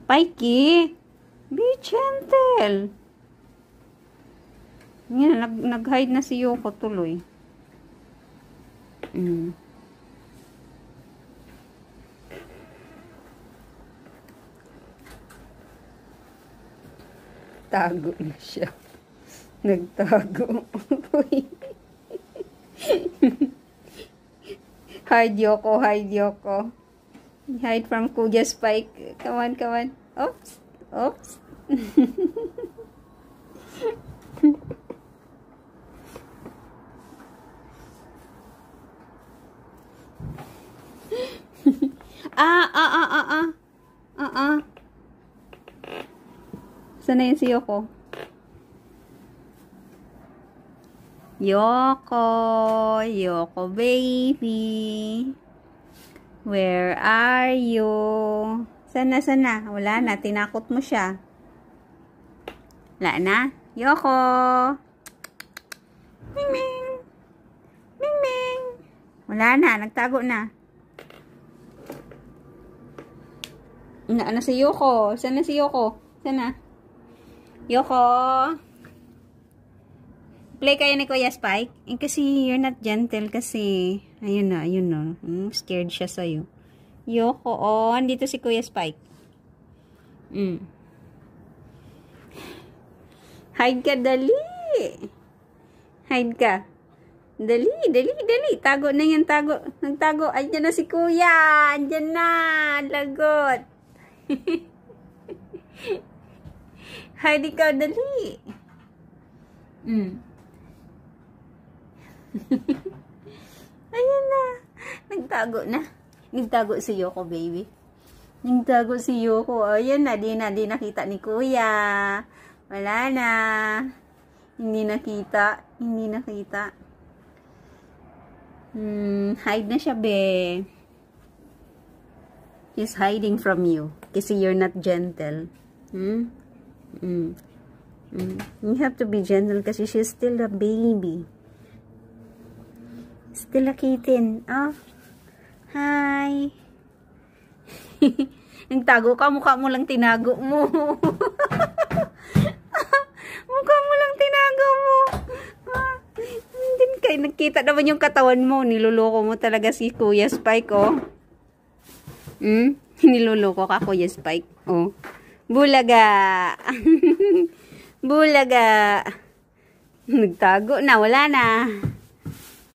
Pikey, be gentle. Yan, nag-hide na si Yoko tuloy. Tago na siya. Nagtago. Hide Yoko, hide Yoko. Hide from Kuya Spike. Come on, come on. Oops, oops. Sana yun si Yoko? Yoko, Yoko baby. Where are you? Sana, sana. Wala na. Tinakot mo siya. Wala na. Yoko. Ming, ming. Ming, ming. Wala na. Nagtago na. Ano si Yoko? Sana si Yoko? Sana? Yoko. Play kayo ni Kuya Spike? Kasi you're not gentle kasi. Ayun na, ayun na. Scared siya sa'yo. Yoko, oh. Andito si Kuya Spike. Hide ka, dali. Hide ka. Dali, dali, dali. Tago na yan, tago. Nagtago. Andyan na si Kuya. Andyan na. Lagot. Hide ka, dali. Ayan na. Nagtago na. Nagtago si Yoko, baby. Nagtago si Yoko. Ayan na. Di nakita ni Kuya. Wala na. Hindi nakita. Hindi nakita. Hide na siya, be. He's hiding from you. Kasi you're not gentle. You have to be gentle kasi she's still a baby. Still a kitten. Oh. Hi. Nagtago ka. Mukha mo lang tinago mo. Mukha mo lang tinago mo. Hindi kayo nakita naman yung katawan mo. Niloloko mo talaga si Kuya Spike, oh. Niloloko ka, Kuya Spike. Oh. Bulaga. Bulaga. Nagtago na. Wala na.